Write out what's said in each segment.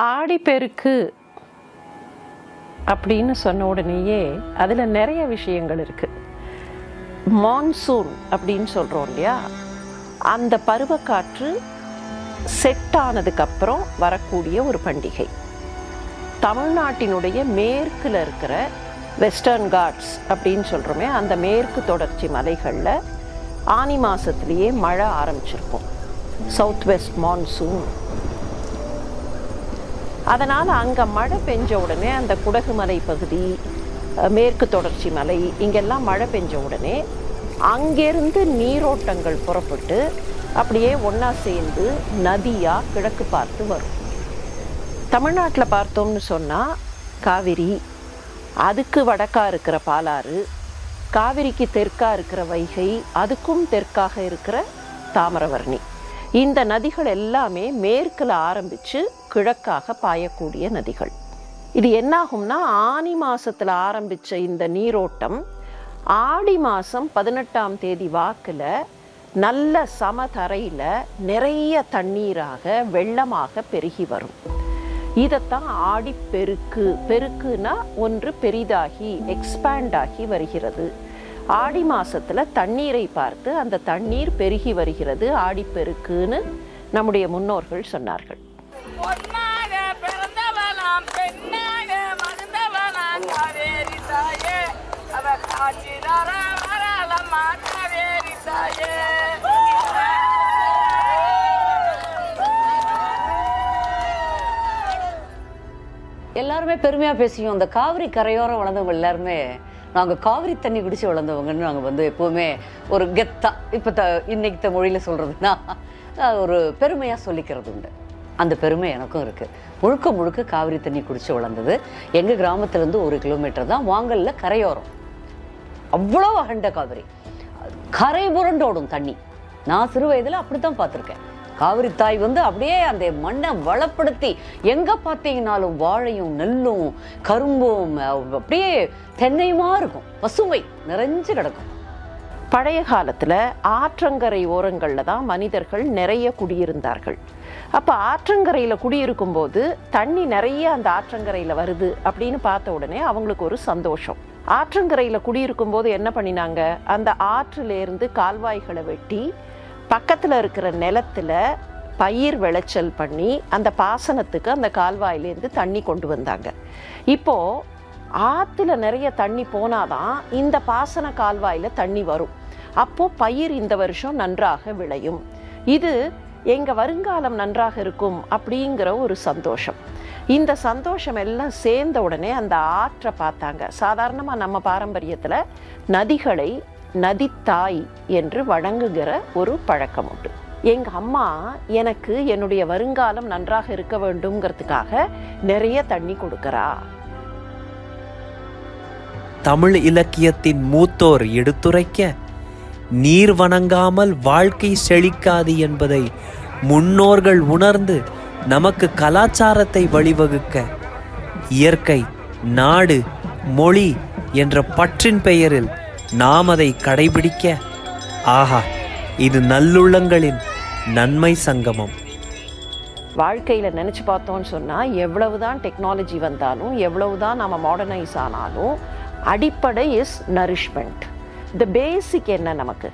ஆடிப்பெருக்கு அப்படின்னு சொன்ன உடனேயே அதில் நிறைய விஷயங்கள் இருக்குது. மான்சூன் அப்படின்னு சொல்கிறோம் இல்லையா, அந்த பருவக்காற்று செட் ஆனதுக்கப்புறம் வரக்கூடிய ஒரு பண்டிகை. தமிழ்நாட்டினுடைய மேற்கில் இருக்கிற வெஸ்டர்ன் காட்ஸ் அப்படின்னு சொல்கிறோமே, அந்த மேற்கு தொடர்ச்சி மலைகளில் ஆனி மாதத்துலேயே மழை ஆரம்பிச்சிருக்கும், சவுத் வெஸ்ட் மான்சூன். அதனால் அங்கே மழை பெஞ்ச உடனே அந்த குடகு மலை பகுதி, மேற்கு தொடர்ச்சி மலை, இங்கெல்லாம் மழை பெஞ்ச உடனே அங்கேருந்து நீரோட்டங்கள் புறப்பட்டு அப்படியே ஒன்றா சேர்ந்து நதியாக கிழக்கு பார்த்து வரும். தமிழ்நாட்டில் பார்த்தோம்னு சொன்னால் காவிரி, அதுக்கு வடக்கா இருக்கிற பாலாறு, காவிரிக்கு தெற்காக இருக்கிற வைகை, அதுக்கும் தெற்காக இருக்கிற தாமிரபரணி. இந்த நதிகள் எல்லாமே மேற்கில் ஆரம்பித்து கிழக்காக பாயக்கூடிய நதிகள். இது என்னாகும்னா, ஆனி மாதத்தில் ஆரம்பித்த இந்த நீரோட்டம் ஆடி மாதம் 18ஆம் தேதி வாக்கில் நல்ல சமதரையில் நிறைய தண்ணீராக வெள்ளமாக பெருகி வரும். இதைத்தான் ஆடிப்பெருக்கு. பெருக்குனா ஒன்று பெரிதாகி எக்ஸ்பேண்ட் ஆகி வருகிறது. ஆடி மாதத்தில் தண்ணீரை பார்த்து அந்த தண்ணீர் பெருகி வருகிறது, ஆடிப்பெருக்குன்னு நம்முடைய முன்னோர்கள் சொன்னார்கள். எல்லாருமே பெருமையாக பேசியும் அந்த காவிரி கரையோரம் வளர்ந்தவங்க எல்லாருமே நாங்கள் காவிரி தண்ணி குடிச்சு வளர்ந்தவங்கன்னு நாங்கள் எப்போவுமே ஒரு கெத்தா, இப்போ இன்னைக்கு மொழியில் சொல்கிறதுனா ஒரு பெருமையாக சொல்லிக்கிறது உண்டு. அந்த பெருமை எனக்கும் இருக்குது. முழுக்க முழுக்க காவிரி தண்ணி குடிச்சு வளர்ந்தது. எங்கள் கிராமத்துலேருந்து 1 கிலோமீட்டர் தான் வாங்கலில் கரையோரம். அவ்வளோ அகண்ட காவிரி, கரை புரண்டோடும் தண்ணி. நான் சிறு வயதில் அப்படி தான் பார்த்துருக்கேன். காவிரி தாய் அப்படியே அந்த மண்ணை வளப்படுத்தி எங்கே பார்த்தீங்கன்னாலும் வாழையும் நெல்லும் கரும்பும் அப்படியே தென்னையுமா இருக்கும், பசுமை நிறைஞ்சு கிடக்கும். பழைய காலத்தில் ஆற்றங்கரை ஓரங்களில் தான் மனிதர்கள் நிறைய குடியிருந்தார்கள். அப்போ ஆற்றங்கரையில் குடியிருக்கும் போது தண்ணி நிறைய அந்த ஆற்றங்கரையில் வருது அப்படின்னு பார்த்த உடனே அவங்களுக்கு ஒரு சந்தோஷம். ஆற்றங்கரையில் குடியிருக்கும் போது என்ன பண்ணினாங்க, அந்த ஆற்றிலேருந்து கால்வாய்களை வெட்டி பக்கத்தில் இருக்கிற நிலத்தில் பயிர் விளைச்சல் பண்ணி அந்த பாசனத்துக்கு அந்த கால்வாயிலேருந்து தண்ணி கொண்டு வந்தாங்க. இப்போது ஆற்றுல நிறைய தண்ணி போனாதான் இந்த பாசன கால்வாயில் தண்ணி வரும். அப்போது பயிர் இந்த வருஷம் நன்றாக விளையும், இது எங்கள் வருங்காலம் நன்றாக இருக்கும் அப்படிங்கிற ஒரு சந்தோஷம். இந்த சந்தோஷம் எல்லாம் சேர்ந்த உடனே அந்த ஆற்றை பார்த்தாங்க. சாதாரணமாக நம்ம பாரம்பரியத்தில் நதிகளை நதித்தாய் என்று வழங்குகிற ஒரு பழக்கம் உண்டு. எங்கள் அம்மா எனக்கு என்னுடைய வருங்காலம் நன்றாக இருக்க வேண்டும்ங்கிறதுக்காக நிறைய தண்ணி கொடுக்கிறா. தமிழ் இலக்கியத்தின் மூத்தோர் எடுத்துரைக்க, நீர் வணங்காமல் வாழ்க்கை செழிக்காது என்பதை முன்னோர்கள் உணர்ந்து நமக்கு கலாச்சாரத்தை வழிவகுக்க இயற்கை, நாடு, மொழி என்ற பற்றின் பெயரில் நாம் அதை கடைபிடிக்க, ஆஹா, இது நல்லுள்ளங்களின் நன்மை சங்கமம். வாழ்க்கையில் நினச்சி பார்த்தோன்னு சொன்னால், எவ்வளவுதான் டெக்னாலஜி வந்தாலும், எவ்வளவுதான் நம்ம மாடர்னைஸ் ஆனாலும், அடிப்படை இஸ் நரிஷ்மெண்ட். த பேசிக் என்ன நமக்கு,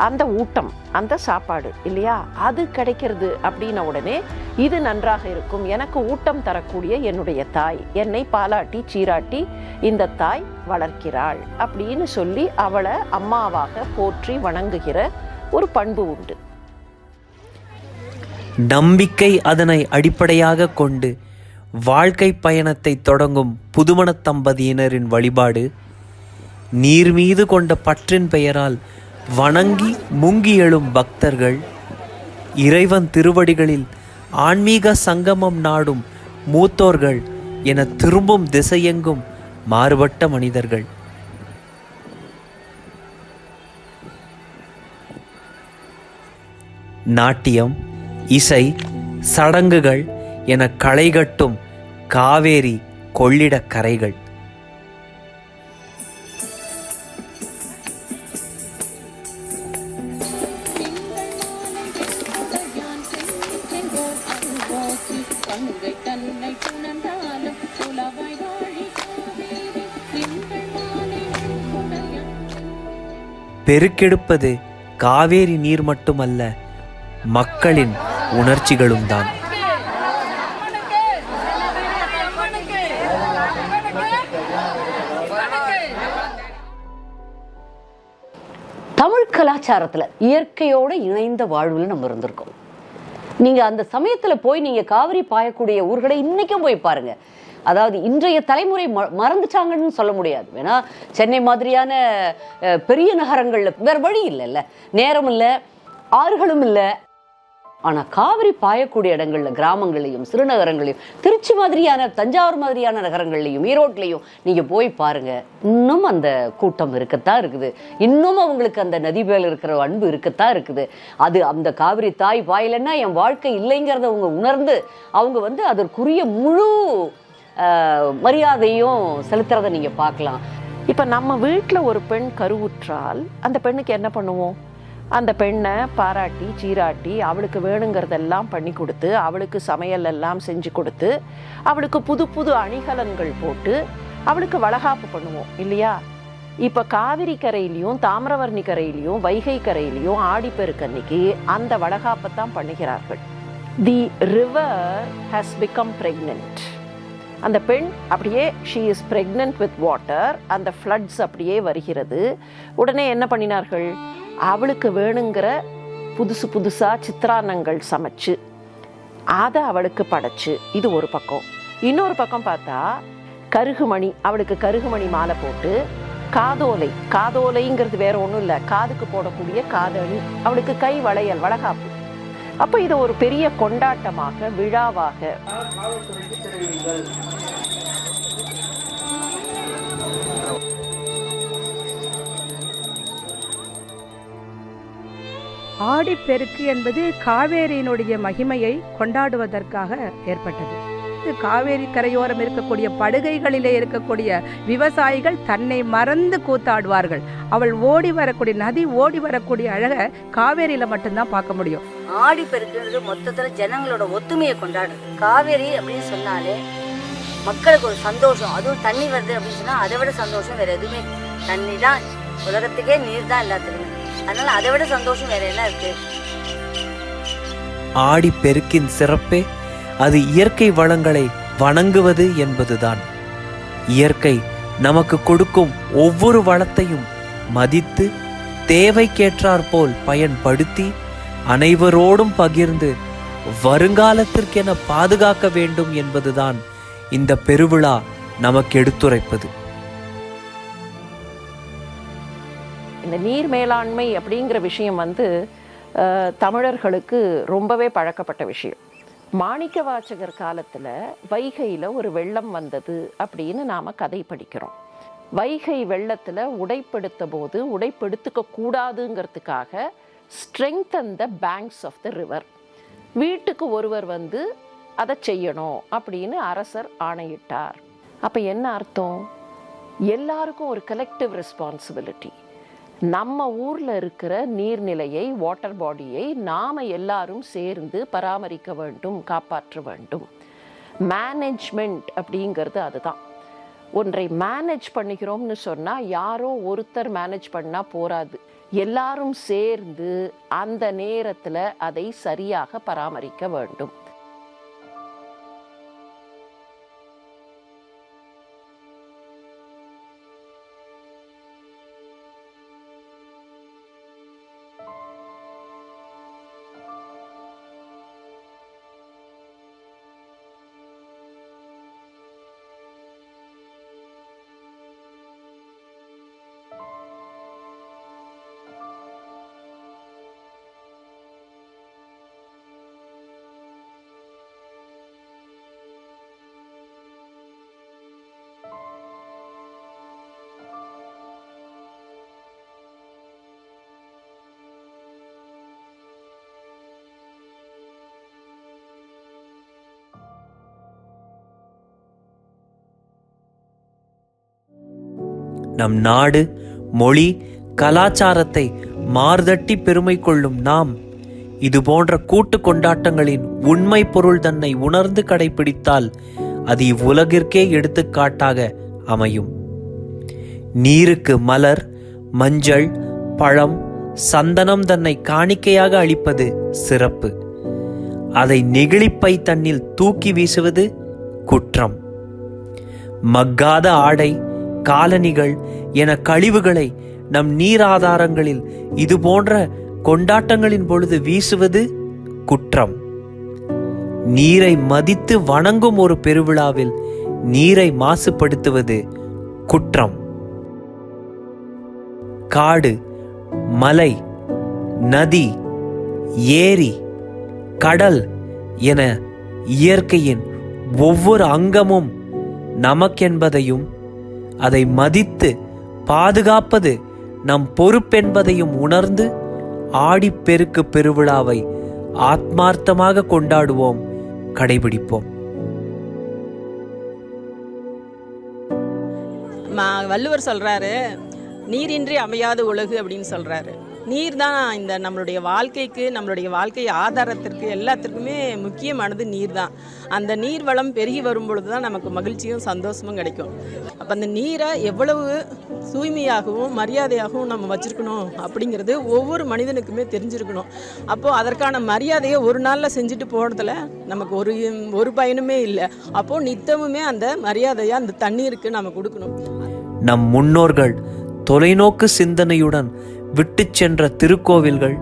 அந்த ஊட்டம், அந்த சாப்பாடு இல்லையா, அது கிடைக்கிறது அப்படின்ன உடனே இது நன்றாக இருக்கும். எனக்கு ஊட்டம் தரக்கூடிய என்னுடைய தாய் என்னை பாலாட்டி சீராட்டி இந்த தாய் வளர்க்கிறாள் அப்படின்னு சொல்லி அவளை அம்மாவாக போற்றி வணங்குகிற ஒரு பண்பு உண்டு. நம்பிக்கை அதனை அடிப்படையாக கொண்டு வாழ்க்கை பயணத்தை தொடங்கும் புதுமண தம்பதியினரின் வழிபாடு, நீர் மீது கொண்ட பற்றின் பெயரால் வணங்கி முங்கி எழும் பக்தர்கள், இறைவன் திருவடிகளில் ஆன்மீக சங்கமம் நாடும் மூத்தோர்கள் என திரும்பும் திசையெங்கும் மாறுபட்ட மனிதர்கள். நாட்டியம், இசை, சடங்குகள் என களைகட்டும் காவேரி கொள்ளிடக் கரைகள். கங்கை தன்னை பெருக்கெடுப்பது காவேரி நீர் மட்டுமல்ல, மக்களின் உணர்ச்சிகளும் தான். தமிழ் கலாச்சாரத்துல இயற்கையோட இணைந்த வாழ்வுல நம்ம இருந்திருக்கோம். நீங்க அந்த சமயத்துல போய் நீங்க காவிரி பாயக்கூடிய ஊர்களை இன்னைக்கும் போய் பாருங்க. அதாவது இன்றைய தலைமுறை மறந்துட்டாங்கன்னு சொல்ல முடியாது. ஏன்னா சென்னை மாதிரியான பெரிய நகரங்கள்ல வேற வழி இல்லைல்ல, நேரம் இல்லை, ஆறுகளும் இல்லை. ஆனா காவிரி பாயக்கூடிய இடங்கள்ல, கிராமங்களையும் சிறுநகரங்களையும், திருச்சி மாதிரியான, தஞ்சாவூர் மாதிரியான நகரங்கள்லையும், ஈரோட்லையும் நீங்க போய் பாருங்க, இன்னும் அந்த கூட்டம் இருக்கத்தான் இருக்குது. இன்னும் அவங்களுக்கு அந்த நதி மேல இருக்கிற அன்பு இருக்கத்தான் இருக்குது. அது அந்த காவிரி தாய் பாயலைன்னா என் வாழ்க்கை இல்லைங்கிறத அவங்க உணர்ந்து அவங்க அதற்குரிய முழு மரியாதையும் செலுத்துறதை நீங்க பார்க்கலாம். இப்போ நம்ம வீட்டில் ஒரு பெண் கருவுற்றால் அந்த பெண்ணுக்கு என்ன பண்ணுவோம்? அந்த பெண்ணை பாராட்டி சீராட்டி அவளுக்கு வேணுங்கிறதெல்லாம் பண்ணி கொடுத்து, அவளுக்கு சமையல் எல்லாம் செஞ்சு கொடுத்து, அவளுக்கு புது புது அணிகலன்கள் போட்டு அவளுக்கு வளகாப்பு பண்ணுவோம் இல்லையா? இப்போ காவிரி கரையிலையும் தாமிரவர்ணி கரையிலையும் வைகை கரையிலையும் ஆடிப்பெருக்கன்னைக்கு அந்த வளகாப்பை தான் பண்ணுகிறார்கள். தி ரிவர் ஹாஸ் பிகம் பிரெக்னென்ட். அந்த பெண் அப்படியே she is pregnant with water. அந்த ஃப்ளட்ஸ் அப்படியே வருகிறது. உடனே என்ன பண்ணினார்கள்? அவளுக்கு வேணுங்கிற புதுசு புதுசாக சித்திரான்னங்கள் சமைச்சு அதை அவளுக்கு படைச்சு. இது ஒரு பக்கம். இன்னொரு பக்கம் பார்த்தா கருகுமணி, அவளுக்கு கருகுமணி மாலை போட்டு, காதோலை, காதோலைங்கிறது வேற ஒன்றும் இல்லை, காதுக்கு போடக்கூடிய காதணி, அவளுக்கு கை வளையல், வளகாப்பு. அப்போ இது ஒரு பெரிய கொண்டாட்டமாக, விழாவாக. ஆடிப்பெருக்கு என்பது காவேரியினுடைய மகிமையை கொண்டாடுவதற்காக ஏற்பட்டது. காவேரி கரையோரம் இருக்கக்கூடிய படுகைகளிலே இருக்கக்கூடிய விவசாயிகள் தன்னை மறந்து கூத்தாடுவார்கள். அவள் ஓடி வரக்கூடிய நதி, ஓடி வரக்கூடிய அழகை காவேரியில மட்டும்தான் பார்க்க முடியும். ஆடிப்பெருக்குன்றது மொத்தத்துல ஜனங்களோட ஒத்துமையை கொண்டாடுறது. காவேரி அப்படின்னு சொன்னாலே மக்களுக்கு ஒரு சந்தோஷம். அதுவும் தண்ணி வருது அப்படின்னு சொன்னா அதை விட சந்தோஷம் வேற எதுவுமே. தண்ணி தான் உலகத்துக்கே, நீர் தான் எல்லாத்துக்குமே. அதனால அதை விட சந்தோஷம் வேற என்ன இருக்கு? ஆடிப்பெருக்கின் சிறப்பே அது இயற்கை வளங்களை வணங்குவது என்பதுதான். இயற்கை நமக்கு கொடுக்கும் ஒவ்வொரு வளத்தையும் மதித்து தேவைக்கேற்றாற்போல் பயன்படுத்தி அனைவரோடும் பகிர்ந்து வருங்காலத்திற்கென பாதுகாக்க வேண்டும் என்பதுதான் இந்த பெருவிழா நமக்கு எடுத்துரைப்பது. இந்த நீர் மேலாண்மை அப்படிங்கிற விஷயம் தமிழர்களுக்கு ரொம்பவே பழக்கப்பட்ட விஷயம். மாணிக்க வாசகர் காலத்தில் வைகையில் ஒரு வெள்ளம் வந்தது அப்படின்னு நாம் கதை படிக்கிறோம். வைகை வெள்ளத்தில் உடைப்படுத்த போது உடைப்படுத்திக்க கூடாதுங்கிறதுக்காக strengthen the banks of the river. வீட்டுக்கு ஒருவர் அதை செய்யணும் அப்படின்னு அரசர் ஆணையிட்டார். அப்போ என்ன அர்த்தம்? எல்லாருக்கும் ஒரு கலெக்டிவ் ரெஸ்பான்சிபிலிட்டி. நம்ம ஊரில் இருக்கிற நீர்நிலையை, வாட்டர் பாடியை நாம் எல்லாரும் சேர்ந்து பராமரிக்க வேண்டும், காப்பாற்ற வேண்டும். மேனேஜ்மெண்ட் அப்படிங்கிறது அதுதான். ஒன்றை மேனேஜ் பண்ணிக்கிறோம்னு சொன்னால் யாரோ ஒருத்தர் மேனேஜ் பண்ணால் போராது. எல்லாரும் சேர்ந்து அந்த நேரத்தில் அதை சரியாக பராமரிக்க வேண்டும். நம் நாடு, மொழி, கலாச்சாரத்தை மார்தட்டி பெருமை கொள்ளும் நாம் இது போன்ற கூட்டு கொண்டாட்டங்களின் உண்மை பொருள் தன்னை உணர்ந்து கடைபிடித்தால் அது இவ்வுலகிற்கே எடுத்துக்காட்டாக அமையும். நீருக்கு மலர், மஞ்சள், பழம், சந்தனம் தன்னை காணிக்கையாக அளிப்பது சிறப்பு. அதை நெகிழிப்பை தன்னில் தூக்கி வீசுவது குற்றம். மக்காத ஆடை, காலணிகள் என கழிவுகளை நம் நீராதாரங்களில் இது போன்ற கொண்டாட்டங்களின் பொழுது வீசுவது குற்றம். நீரை மதித்து வணங்கும் ஒரு பெருவிழாவில் நீரை மாசுபடுத்துவது குற்றம். காடு, மலை, நதி, ஏரி, கடல் என இயற்கையின் ஒவ்வொரு அங்கமும் நமக்கென்பதையும் அதை மதித்து பாதுகாப்பது நம் பொறுப்பென்பதையும் உணர்ந்து ஆடிப்பெருக்கு பெருவிழாவை ஆத்மார்த்தமாக கொண்டாடுவோம், கடைபிடிப்போம். வள்ளுவர் சொல்றாரு, நீரின்றி அமையாத உலகு அப்படின்னு சொல்றாரு. நீர் தான் இந்த நம்மளுடைய வாழ்க்கைக்கு, நம்மளுடைய வாழ்க்கை ஆதாரத்திற்கு எல்லாத்திற்குமே முக்கியமானது நீர் தான். அந்த நீர் வளம் பெருகி வரும் பொழுது தான் நமக்கு மகிழ்ச்சியும் சந்தோஷமும் கிடைக்கும். அப்போ அந்த நீரை எவ்வளவு தூய்மையாகவும் மரியாதையாகவும் நம்ம வச்சுருக்கணும் அப்படிங்கிறது ஒவ்வொரு மனிதனுக்குமே தெரிஞ்சிருக்கணும். அப்போது அதற்கான மரியாதையை ஒரு நாளில் செஞ்சுட்டு போகிறதுல நமக்கு ஒரு பயனுமே இல்லை. அப்போது நித்தமுமே அந்த மரியாதையை அந்த தண்ணீருக்கு நம்ம கொடுக்கணும். நம் முன்னோர்கள் தொலைநோக்கு சிந்தனையுடன் விட்டு சென்ற திருக்கோவில்கள்,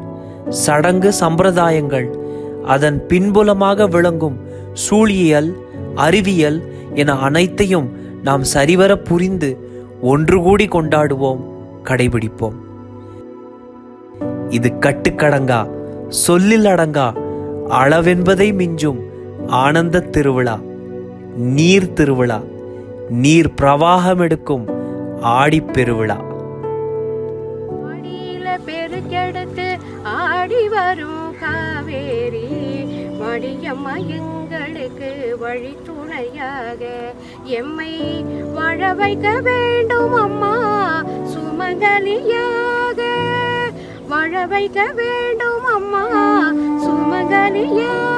சடங்கு சம்பிரதாயங்கள், அதன் பின்புலமாக விளங்கும் சூழியல், அறிவியல் என அனைத்தையும் நாம் சரிவர புரிந்து ஒன்று கூடி கொண்டாடுவோம், கடைபிடிப்போம். இது கட்டுக்கடங்கா, சொல்லில் அடங்கா, அளவென்பதை மிஞ்சும் ஆனந்த திருவிழா, நீர் திருவிழா, நீர் பிரவாகம் எடுக்கும் ஆடிப்பெருவிழா. பெருக்கெடுத்து ஆடி வரும் காவேரி மடியம்மா எங்களுக்கு வழி துணையாக எம்மை வாழ வைக்க வேண்டும் அம்மா சுமங்கலியாக வாழ வைக்க வேண்டும் அம்மா சுமங்கலியாக.